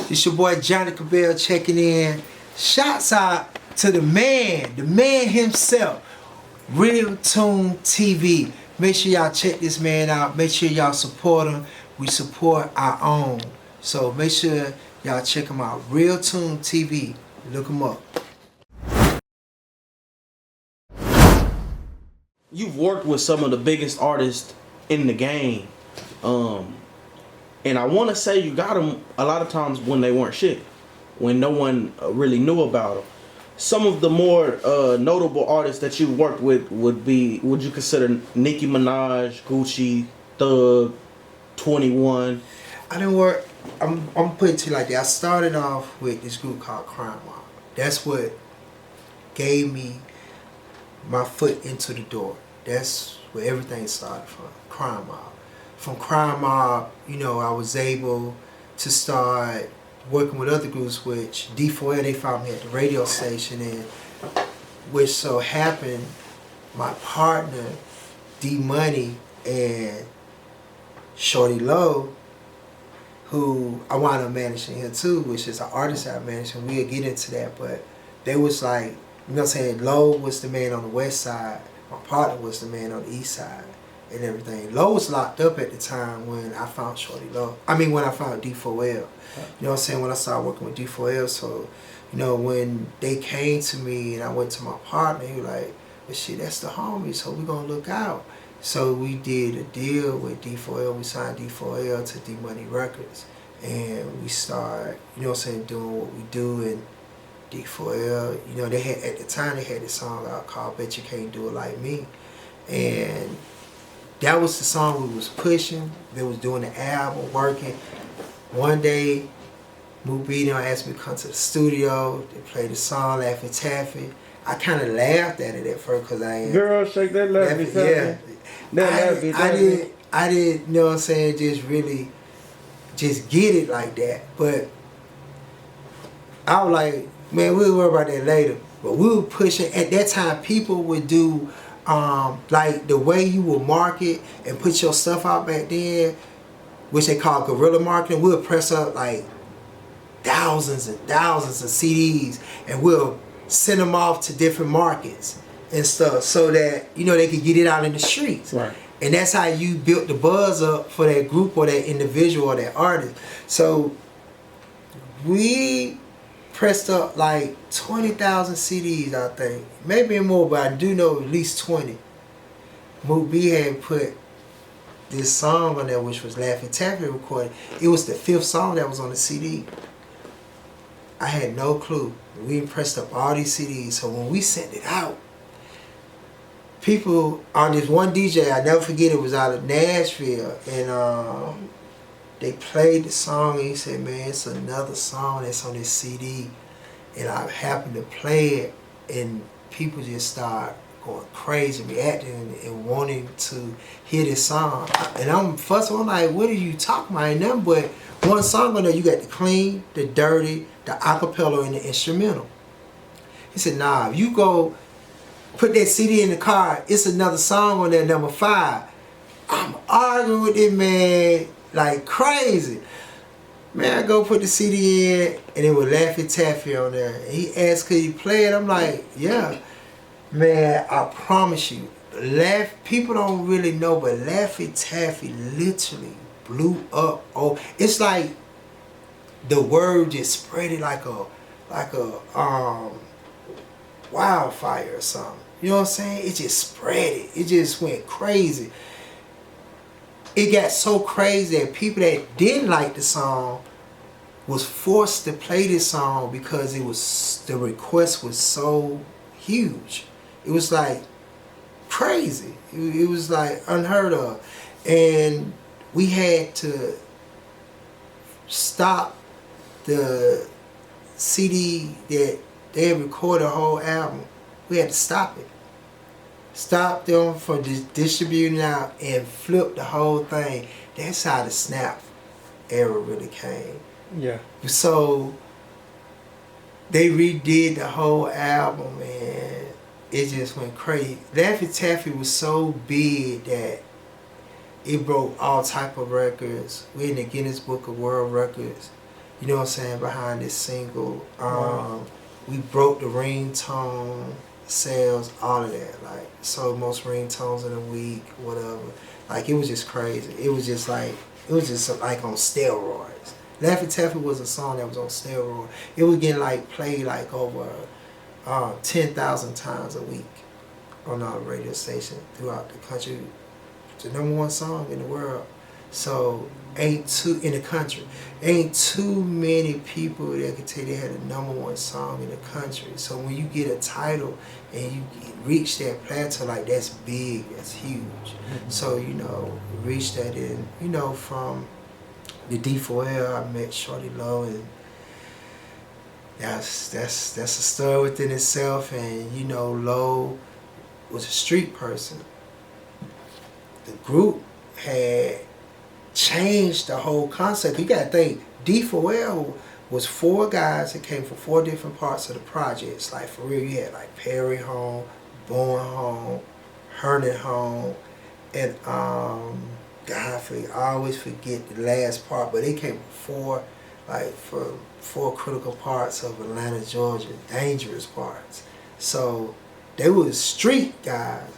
It's your boy Johnnie Cabell checking in. Shouts out to the man himself, Real Tune TV. Make sure y'all check this man out. Make sure y'all support him. We support our own. So make sure y'all check him out. Real Tune TV. Look him up. You've worked with some of the biggest artists in the game. And I want to say you got them a lot of times when they weren't shit, when no one really knew about them. Some of the more notable artists that you worked with would you consider Nicki Minaj, Gucci, Thug, 21? I didn't work. I'm putting it to you like that. I started off with this group called Crime Mob. That's what gave me my foot into the door. That's where everything started from. Crime Mob. From Crime Mob, you know, I was able to start working with other groups, which D4L, they found me at the radio station, and which so happened, my partner, D-Money, and Shawty Lo, who I wound up managing here too, which is an artist I managed, and we'll get into that, but they was like, you know what I'm saying, Lo was the man on the west side, my partner was the man on the east side, and everything. Lo was locked up at the time when I found Shawty Lo. I mean, when I found D4L. You know what I'm saying? When I started working with D4L, so, you know, when they came to me and I went to my partner, he was like, well, shit, that's the homie, so we're going to look out. So we did a deal with D4L. We signed D4L to D-Money Records. And we started, you know what I'm saying, doing what we do. And D4L, you know, they had, at the time, they had this song out called Bet You Can't Do It Like Me. And that was the song we was pushing. They was doing the album, working. One day, Mubino asked me to come to the studio. They played the song, Laffy Taffy. I kind of laughed at it at first because I ain't. Girl, shake that Laffy Taffy. Yeah. I didn't, you know what I'm saying, just really, just get it like that. But I was like, man, we'll worry about that later. But we were pushing, at that time, people would do, like the way you would market and put your stuff out back then, which they call guerrilla marketing. We'll press up like thousands and thousands of CDs and we'll send them off to different markets and stuff so that, you know, they could get it out in the streets. Right. And that's how you built the buzz up for that group or that individual or that artist. So we pressed up like 20,000 CDs, I think. Maybe more, but I do know at least 20. Mubi had put this song on there, which was Laffy Taffy recorded. It was the 5th song that was on the CD. I had no clue. We pressed up all these CDs, so when we sent it out, people on this one DJ, I never forget, it was out of Nashville, and they played the song, and he said, man, it's another song that's on this CD, and I happened to play it, and people just start going crazy, reacting and wanting to hear this song. And I'm first of all, I'm like, what are you talking about? Ain't nothing but one song on there. You got the clean, the dirty, the acapella, and the instrumental. He said, nah, if you go put that CD in the car, it's another song on there, number 5. I'm arguing with it, man, like crazy. Man, I go put the CD in, and it was Laffy Taffy on there. And he asked, could he play it? I'm like, yeah. Man, I promise you, people don't really know, but Laffy Taffy literally blew up. Oh, it's like the word just spread it like a wildfire or something. You know what I'm saying? It just spread it. It just went crazy. It got so crazy that people that didn't like the song was forced to play this song because the request was so huge. It was like crazy. It was like unheard of. And we had to stop the CD that they had recorded a whole album. We had to stop it. Stop them from distributing out and flip the whole thing. That's how the Snap era really came. Yeah. So they redid the whole album, and it just went crazy. Laffy Taffy was so big that it broke all type of records. We're in the Guinness Book of World Records. you know what I'm saying, behind this single. Wow. We broke the ringtone sales, all of that. Like, sold most ringtones in a week, whatever. Like, it was just crazy. It was just like on steroids. Laffy Taffy was a song that was on steroids. It was getting like played like over 10,000 times a week on our radio station throughout the country. It's the #1 song in the world. So ain't too many people that can tell you they had a #1 song in the country. So when you get a title and you reach that plateau, like, that's big, that's huge. So, you know, reach that in, you know, from the D4L, I met Shawty Lo, and that's a story within itself. And, you know, Lo was a street person. The group had changed the whole concept. You gotta think, D4L was 4 guys that came from 4 different parts of the projects. Like, for real, you had like Perry Home, Bowen Home, Herndon Home, and God, I always forget the last part, but they came from 4 critical parts of Atlanta, Georgia, dangerous parts. So they were street guys.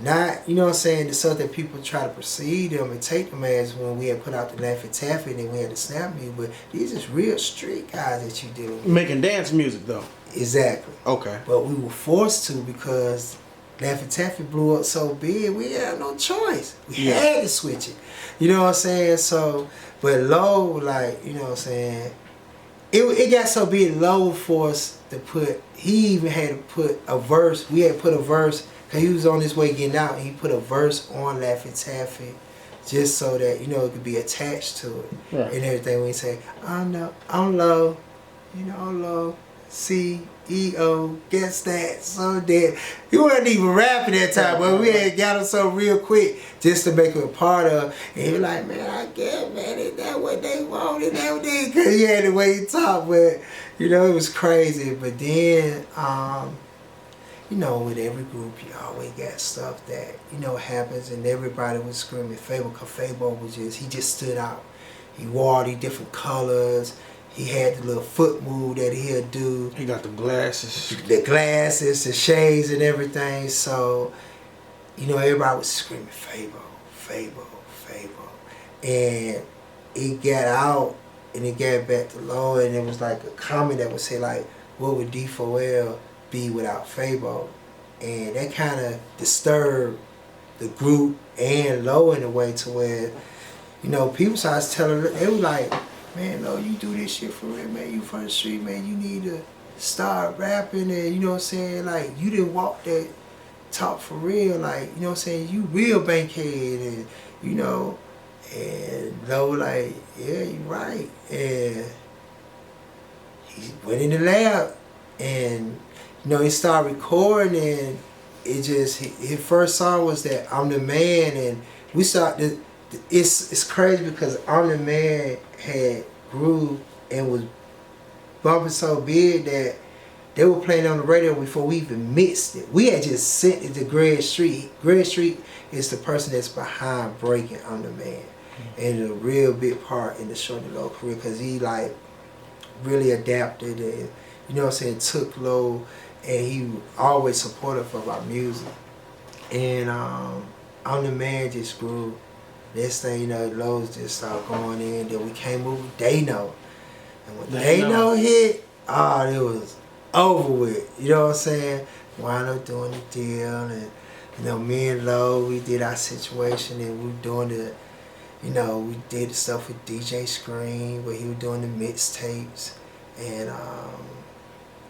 Not, you know what I'm saying, the stuff that people try to perceive them and take them as when we had put out the Laffy Taffy and then we had the snap music, but these is real street guys that you dealing with. Making dance music though. Exactly. Okay. But we were forced to because Laffy Taffy blew up so big, we had no choice. We had to switch it. You know what I'm saying? So, but Lo, like, you know what I'm saying, it got so big, Lo forced to put, he even had to put a verse, we had to put a verse, because he was on his way getting out, and he put a verse on Laffy Taffy just so that, you know, it could be attached to it. Right. And everything. When he say, I'm Lo, you know, I'm Lo, CEO, guess that, so that. He wasn't even rapping that time, but we had got him so real quick just to make him a part of. And he was like, man, I guess, man, is that what they want? Is that what they, because he had the way he talked, but, you know, it was crazy. But then, you know, with every group, you always got stuff that, you know, happens, and everybody was screaming Fabo, because Fabo was he just stood out. He wore all these different colors. He had the little foot move that he'll do. He got the glasses. The glasses, the shades and everything. So, you know, everybody was screaming Fabo, Fabo, Fabo. And it got out, and it got back to Lo, and it was like a comment that would say, like, what would D4L be without Fabo? And that kind of disturbed the group and Lo in a way to where, you know, people started telling her, they was like, man, Lo, you do this shit for real, man. You from the street, man. You need to start rapping, and, you know what I'm saying, like, you didn't walk that talk for real, like, you know what I'm saying, you real bankhead, and, you know, and Lo like, yeah, you right. And he went in the lab, and, you know, he started recording, and it just, his first song was that I'm the Man, and we started, it's crazy because I'm the Man had grew and was bumping so big that they were playing on the radio before we even mixed it. We had just sent it to Greg Street. Greg Street is the person that's behind breaking I'm the Man. And a real big part in the Shawty Lo career, because he like really adapted and, you know what I'm saying, took Lo, and he always supportive of our music. And I'm the Man just grew. Next thing you know, Lowe's just started going in. Then we came over with They Know. And when They Know hit, it was over with. You know what I'm saying? Wound up doing the deal. And, you know, me and Lo, we did our situation, and we were doing the, you know, we did the stuff with DJ Scream, where he was doing the mixtapes. And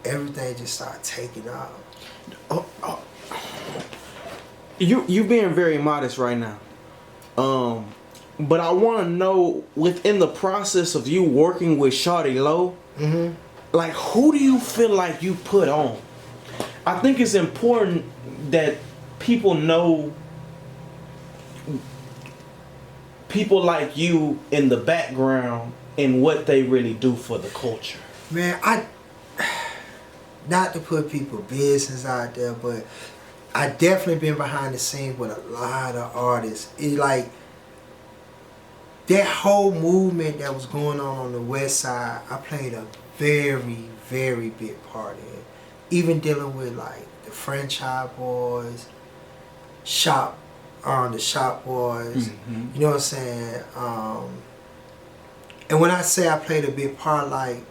everything just started taking off. You being very modest right now. But I want to know, within the process of you working with Shawty Lo, like, who do you feel like you put on? I think it's important that people know people like you in the background and what they really do for the culture. Man, not to put people business out there, but I definitely been behind the scenes with a lot of artists. It like, that whole movement that was going on the West Side, I played a very, very big part in. Even dealing with like the franchise boys, the shop boys, you know what I'm saying? And when I say I played a big part, like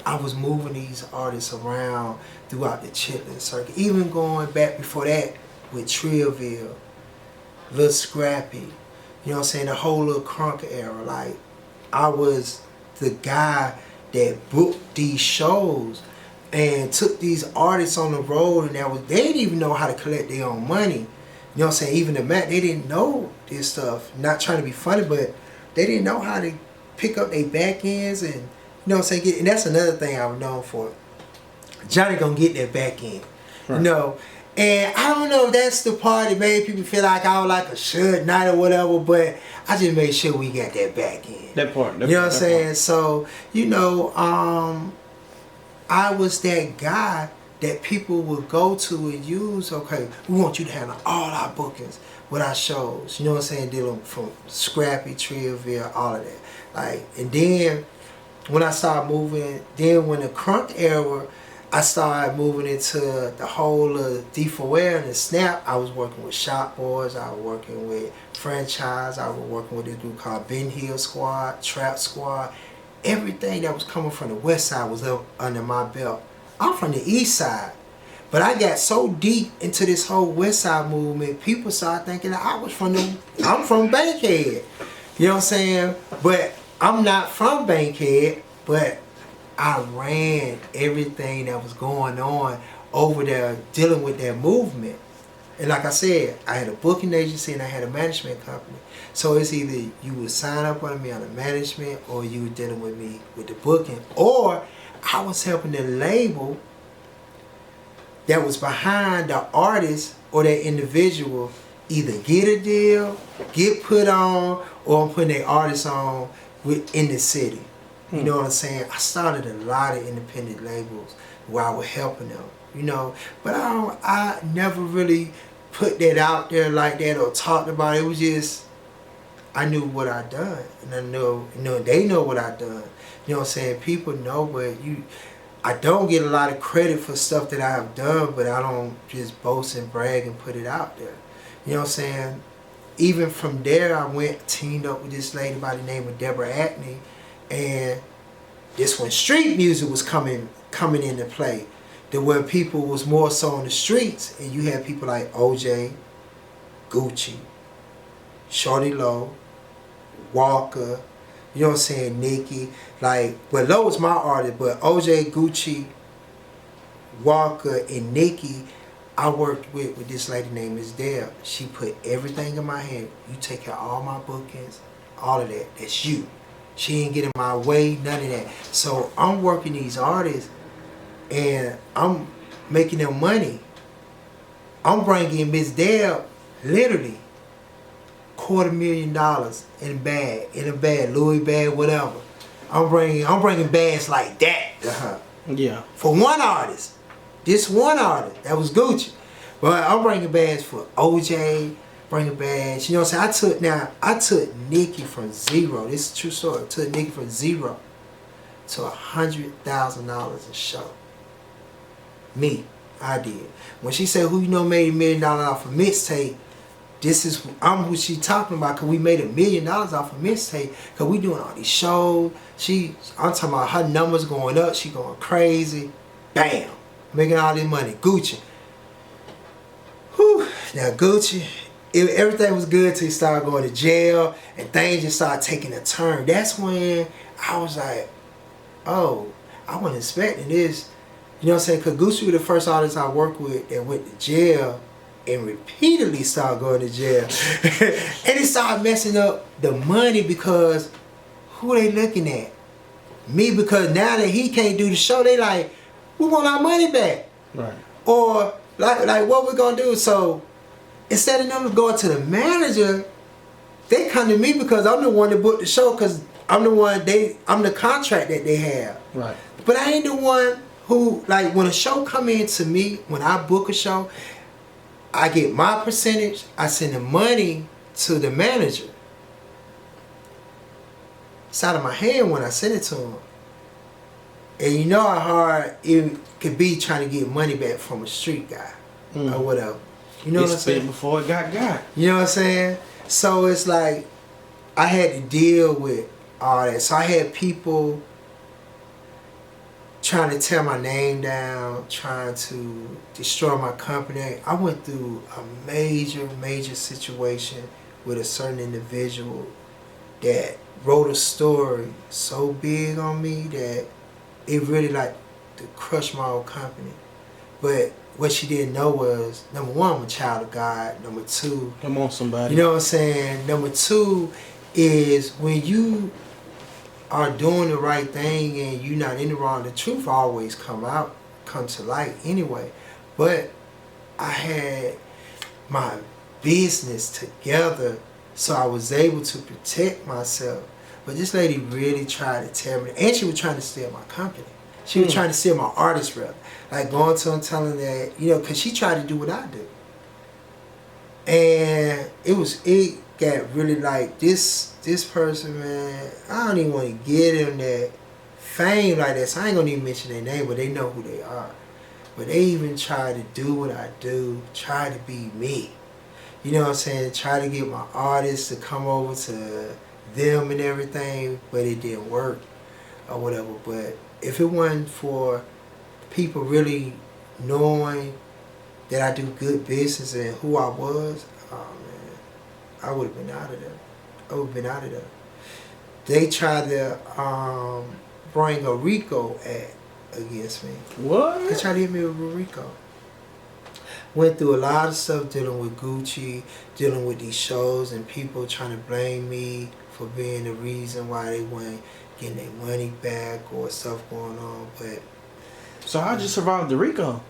I was moving these artists around throughout the Chitlin circuit. Even going back before that with Trillville, Lil Scrappy, you know what I'm saying, the whole Lil Crunk era. Like I was the guy that booked these shows and took these artists on the road, and they didn't even know how to collect their own money. You know what I'm saying? Even the Mac, they didn't know this stuff. Not trying to be funny, but they didn't know how to pick up their back ends, and you know what I'm saying? And that's another thing I was known for. Johnny gonna get that back end. Right. You know? And I don't know if that's the part that made people feel like I was like a Suge Knight or whatever, but I just made sure we got that back end. That part. You know what I'm saying? So, you know, I was that guy that people would go to and use. Okay, we want you to handle all our bookings with our shows. You know what I'm saying? Dealing from Scrappy, Trillville, all of that. Like, and then when I started moving, then when the Crunk era, I started moving into the whole D4L and the Snap. I was working with Shop Boys. I was working with Franchise. I was working with this group called Ben Hill Squad, Trap Squad. Everything that was coming from the West Side was up under my belt. I'm from the East Side, but I got so deep into this whole West Side movement, people started thinking that I'm from Bankhead. You know what I'm saying? But I'm not from Bankhead, but I ran everything that was going on over there dealing with that movement. And like I said, I had a booking agency and I had a management company. So it's either you would sign up under me on the management, or you were dealing with me with the booking, or I was helping the label that was behind the artist or that individual either get a deal, get put on, or I'm putting their artists on in the city. You know what I'm saying? I started a lot of independent labels where I was helping them, you know. But I never really put that out there like that or talked about it. It was just, I knew what I done, and I know, you know, they know what I done. You know what I'm saying? People know, but I don't get a lot of credit for stuff that I have done, but I don't just boast and brag and put it out there. You know what I'm saying? Even from there, I teamed up with this lady by the name of Deborah Acne, and this when street music was coming into play. That where people was more so on the streets, and you had people like OJ, Gucci, Shawty Lo, Walker, you know what I'm saying, Nicki. Like, but Lo was my artist, but OJ, Gucci, Walker, and Nicki, I worked with this lady named Ms. Dale. She put everything in my hand. You take care of all my bookings, all of that. That's you. She ain't get in my way, none of that. So I'm working these artists, and I'm making them money. I'm bringing Ms. Dale literally $250,000 in a bag, Louis bag, whatever. I'm bringing bags like that to her. Yeah. For one artist. This one artist, that was Gucci. But I'm bringing bags for OJ, bringing bags. You know what I'm saying? I took Nicki from zero. This is a true story. I took Nicki from zero to $100,000 a show. Me, I did. When she said, who you know made $1 million off a mixtape, I'm who she talking about, because we made $1 million off a mixtape, because we doing all these shows. I'm talking about her numbers going up, she going crazy. Bam. Making all this money. Gucci. Whew. Now Gucci, everything was good till he started going to jail and things just started taking a turn. That's when I was like, oh, I wasn't expecting this. You know what I'm saying? Because Gucci was the first artist I worked with that went to jail and repeatedly started going to jail. And it started messing up the money, because who they looking at? Me, because now that he can't do the show, they like, we want our money back. Right. Or like what we gonna do? So instead of them going to the manager, they come to me because I'm the one that booked the show, because I'm the contract that they have. Right. But I ain't the one who, like, when a show come in to me, when I book a show, I get my percentage, I send the money to the manager. it's out of my hand when I sent it to him. And you know how hard it could be trying to get money back from a street guy or whatever. You know what I'm saying? Before it got. You know what I'm saying? So it's like I had to deal with all that. So I had people trying to tear my name down, trying to destroy my company. I went through a major situation with a certain individual that wrote a story so big on me that it really like to crush my whole company. But what she didn't know was, number one, I'm a child of God. Number two, come on, somebody. You know what I'm saying? Number two is when you are doing the right thing and you're not in the wrong, the truth always come to light anyway. But I had my business together, so I was able to protect myself. But this lady really tried to tell me, and she was trying to steal my company. She was trying to steal my artist rep. Like going to and telling that, you know, because she tried to do what I do. And it got really like, this person, man, I don't even want to get him that fame like that. So I ain't going to even mention their name, but they know who they are. But they even try to do what I do, try to be me. You know what I'm saying? Try to get my artists to come over to them and everything, but it didn't work or whatever. But if it wasn't for people really knowing that I do good business and who I was, oh man, I would have been out of there. They tried to bring a RICO act against me. What? They tried to hit me with a RICO. Went through a lot of stuff dealing with Gucci, dealing with these shows, and people trying to blame me for being the reason why they weren't getting their money back or stuff going on. But so how'd you survive the RICO?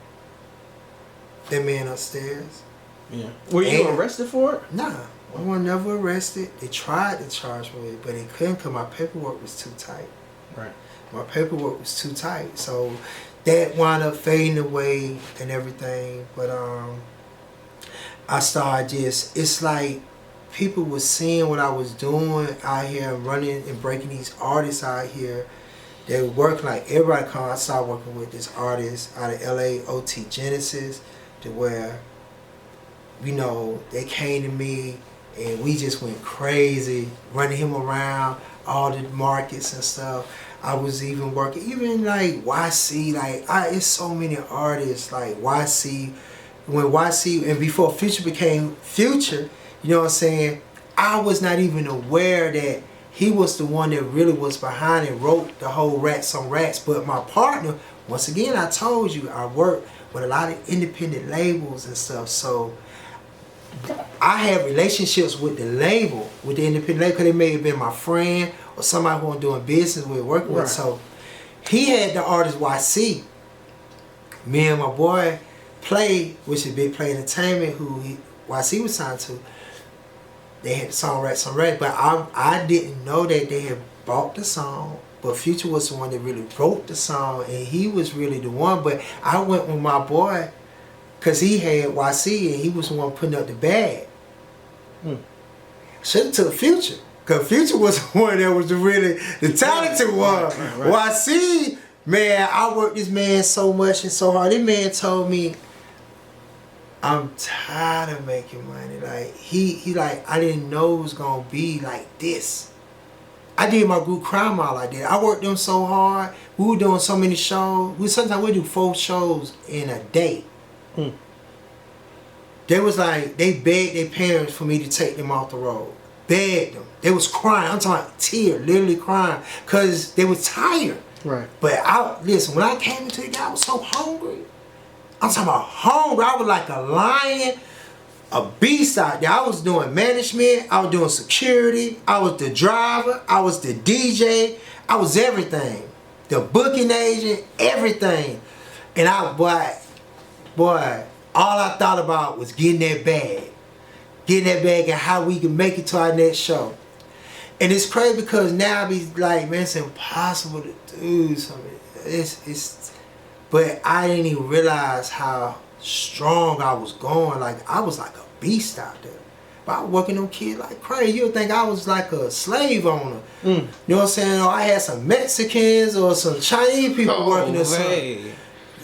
That man upstairs. Yeah. Were you arrested for it? Nah, I was never arrested. They tried to charge me, but they couldn't because my paperwork was too tight. Right. My paperwork was too tight, so that wound up fading away and everything. But I started it's like people were seeing what I was doing out here, running and breaking these artists out here. They were working like everybody come. I started working with this artist out of LA, OT Genesis, to where, you know, they came to me and we just went crazy, running him around all the markets and stuff. I was even working, even like YC, like it's so many artists like YC. When YC, and before Future became Future, you know what I'm saying, I was not even aware that he was the one that really was behind and wrote the whole Rats on Rats. But my partner, once again, I told you, I work with a lot of independent labels and stuff. So I had relationships with the label, with the independent label, because they may have been my friend or somebody who I'm doing business with, working with. So he had the artist YC. Me and my boy Play, which is Big Play Entertainment, who YC was signed to. They had the song Rats on Rats, but I didn't know that they had bought the song. But Future was the one that really wrote the song, and he was really the one. But I went with my boy, because he had YC, and he was the one putting up the bag. Should have took Future, because Future was the one that was the talented one. Right. YC, man, I worked this man so much and so hard. This man told me, I'm tired of making money. Like, he like, I didn't know it was going to be like this. I did my group Crime Mile like that. I worked them so hard. We were doing so many shows. Sometimes we do 4 shows in a day. They was like, they begged their parents for me to take them off the road. Begged them. They was crying. I'm talking about tears, literally crying, because they was tired. Right. But listen, when I came into the guy, I was so hungry. I'm talking about hungry. I was like a lion, a beast out there. I was doing management. I was doing security. I was the driver. I was the DJ. I was everything. The booking agent, everything. And boy, all I thought about was getting that bag. Getting that bag and how we can make it to our next show. And it's crazy because now I be like, man, it's impossible to do something. But I didn't even realize how strong I was going. Like, I was like a beast out there. But I was working on kids like crazy. You would think I was like a slave owner. Mm. You know what I'm saying? Or I had some Mexicans or some Chinese people working or something.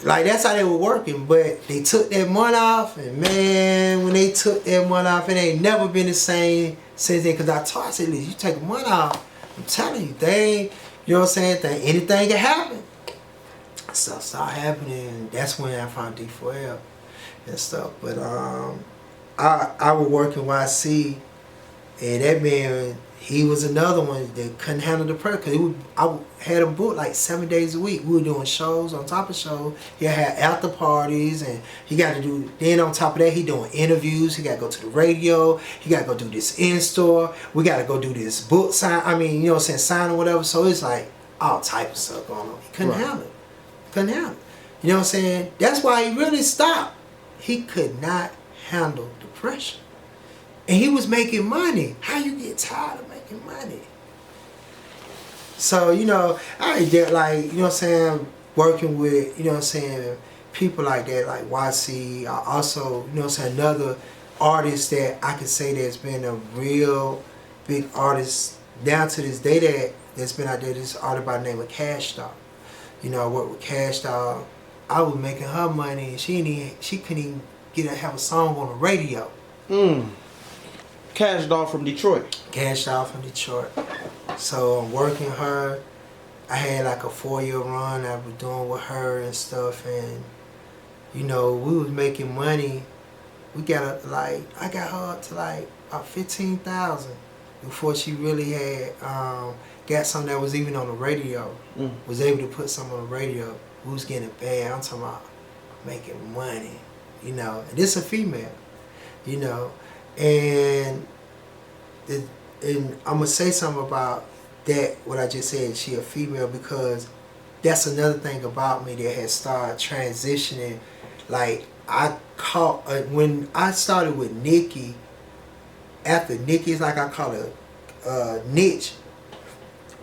Like, that's how they were working. But they took that money off, and man, when they took that money off, it ain't never been the same since then. Because I told, I said, listen, you take the money off, I'm telling you, they ain't, you know what I'm saying, anything can happen. Stuff started happening. That's when I found D4L and stuff. But I was working YC, and that man, he was another one that couldn't handle the pressure. Cause I had him booked like 7 days a week. We were doing shows on top of shows. He had after parties, and he got to do. Then on top of that, he doing interviews. He got to go to the radio. He got to go do this in store. We got to go do this book sign. I mean, you know what I'm saying, sign or whatever. So it's like all type of stuff going on. He couldn't handle it. Couldn't handle it. You know what I'm saying? That's why he really stopped. He could not handle the pressure. And he was making money. How you get tired of making money? So, you know, I did like, you know what I'm saying, working with, you know what I'm saying, people like that, like YC. I also, you know what I'm saying, another artist that I could say that's been a real big artist down to this day that's been out there, this artist by the name of Cash Doll. You know, I worked with Cash Doll. I was making her money, and she couldn't even have a song on the radio. Cash Doll from Detroit. Cash Doll from Detroit. So I'm working her. I had like a 4-year run I was doing with her and stuff, and you know, we was making money. We got I got her up to like about 15,000 before she really had got something that was even on the radio. Was able to put something on the radio. We was getting it bad. I'm talking about making money, you know. And this a female, you know. And I'm gonna say something about that, what I just said, she a female, because that's another thing about me that has started transitioning. Like, I caught, when I started with Nicki, after Nicki, it's like I caught a niche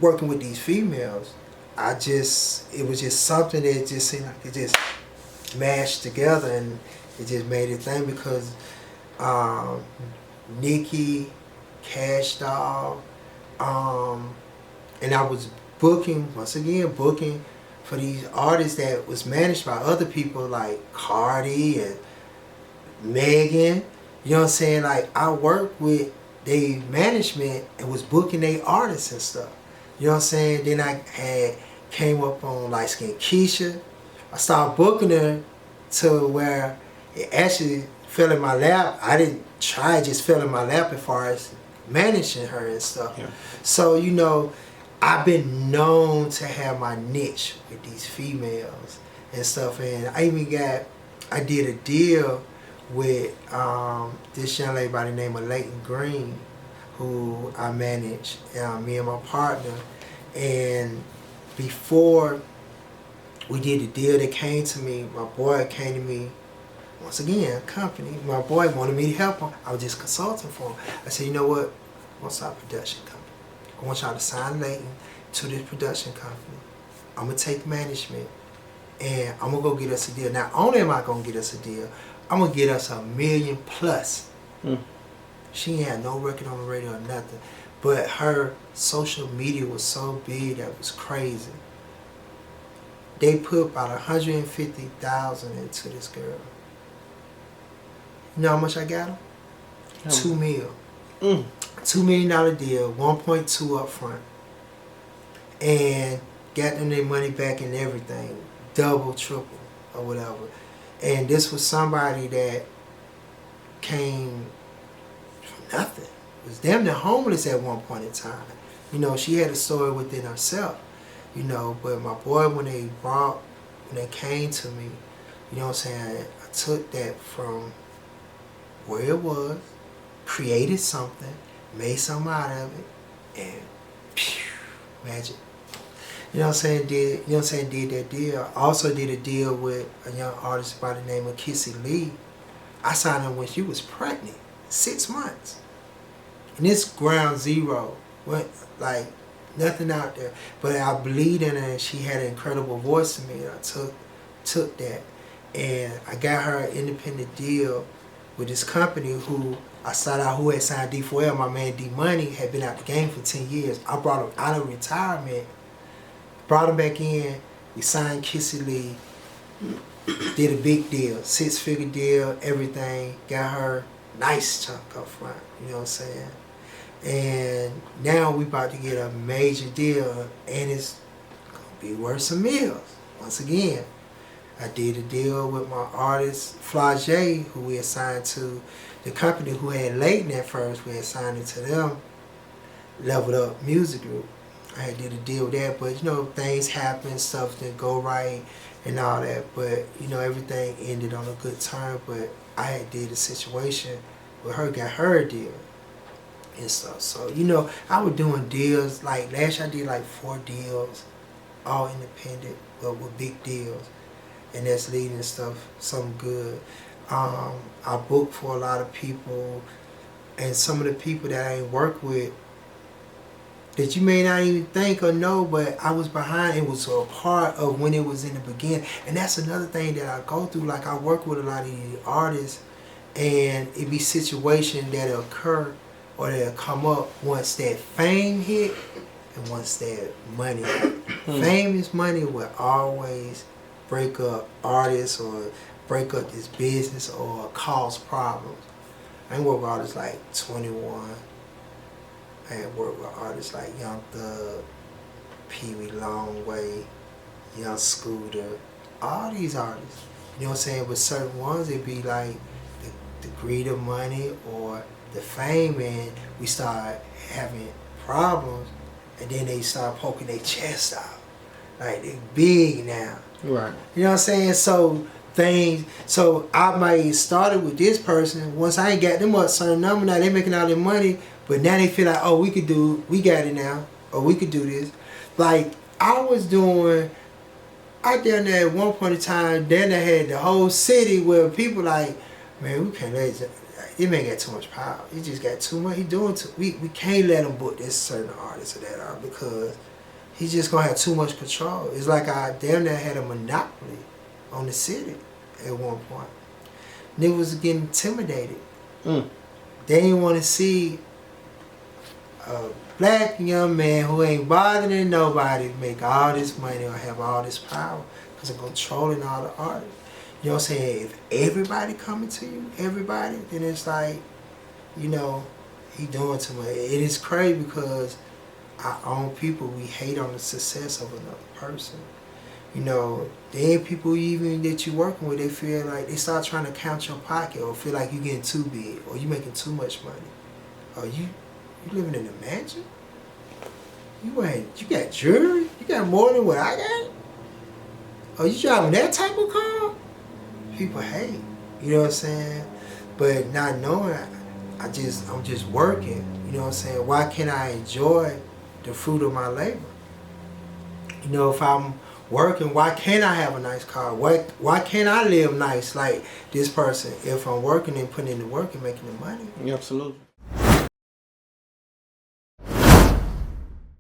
working with these females. It was just something that just seemed like it just mashed together, and it just made a thing, because Nicki, Cash Doll, and I was booking for these artists that was managed by other people like Cardi and Megan. You know what I'm saying? Like, I worked with their management and was booking their artists and stuff. You know what I'm saying? Then I came up on Light Skin Keisha. I started booking her to where it actually fell in my lap. I didn't try, it just fell in my lap as far as managing her and stuff. Yeah. So, you know, I've been known to have my niche with these females and stuff. And I did a deal with this young lady by the name of Leighton Green, who I managed, me and my partner. And before we did the deal, they came to me, my boy came to me, once again, company. My boy wanted me to help him. I was just consulting for him. I said, you know what? I want to start a production company. I want y'all to sign Leighton to this production company. I'm going to take management, and I'm going to go get us a deal. Not only am I going to get us a deal, I'm going to get us $1 million plus. She ain't had no record on the radio or nothing. But her social media was so big that it was crazy. They put about 150,000 into this girl. You know how much I got her? $2 million. $2 million deal, 1.2 up front. And got them their money back and everything. Double, triple, or whatever. And this was somebody that came from nothing. Was damn near homeless at one point in time. You know, she had a story within herself. You know, but my boy, when they came to me, you know what I'm saying, I took that from where it was, created something, made something out of it, and pew, magic. You know what I'm saying, did that deal. I also did a deal with a young artist by the name of Kissy Lee. I signed her when she was pregnant, 6 months. And this ground zero, went like nothing out there. But I believed in her, and she had an incredible voice to me. And I took that, and I got her an independent deal with this company who I started out who had signed D4L. My man D Money had been out the game for 10 years. I brought him out of retirement, brought him back in. We signed Kissy Lee, did a big deal, 6-figure deal, everything. Got her nice chunk up front, you know what I'm saying? And now we about to get a major deal, and it's gonna be worth some meals. Once again, I did a deal with my artist Flage, who we assigned to the company who had Leighton at first. We assigned it to them, Leveled Up Music Group. I had did a deal with that, but you know, things happen, stuff didn't go right and all that, but you know, everything ended on a good term. But I had did a situation with her, got her a deal and stuff. So, you know, I was doing deals, like last year I did like 4 deals, all independent, but with big deals. And that's leading to stuff, something good. I booked for a lot of people, and some of the people that I ain't work with that you may not even think or know, but I was behind. It was a part of when it was in the beginning. And that's another thing that I go through. Like, I work with a lot of these artists, and it be situations that occur or that'll come up once that fame hit and once that money hit. Famous money will always break up artists or break up this business or cause problems. I ain't work with artists like 21. I ain't work with artists like Young Thug, Pee Wee Longway, Young Scooter, all these artists. You know what I'm saying? But certain ones, it be like the greed of money or the fame, and we start having problems, and then they start poking their chest out. Like, they big now. Right. You know what I'm saying? So I might started with this person. Once I ain't got them up a certain number, now they making all their money, but now they feel like, oh, we got it now, or we could do this. Like, I down there at one point in time, then they had the whole city where people like, man, we can't let it man got too much power. He just got too much. We can't let him book this certain artist or that art because he's just gonna have too much control. It's like I damn near had a monopoly on the city at one point. Niggas was getting intimidated. They didn't want to see a black young man who ain't bothering nobody make all this money or have all this power because of controlling all the artists. You know what I'm saying? If everybody coming to you, everybody, then it's like, you know, he doing too much. It is crazy because our own people, we hate on the success of another person. You know, there ain't people even that you working with, they feel like they start trying to count your pocket or feel like you getting too big or you making too much money. Or you living in a mansion? You got jewelry? You got more than what I got? Or you driving that type of car? People hate. You know what I'm saying? But not knowing, I'm just working. You know what I'm saying? Why can't I enjoy the fruit of my labor? You know, if I'm working, why can't I have a nice car? Why can't I live nice like this person if I'm working and putting in the work and making the money? Yeah, absolutely.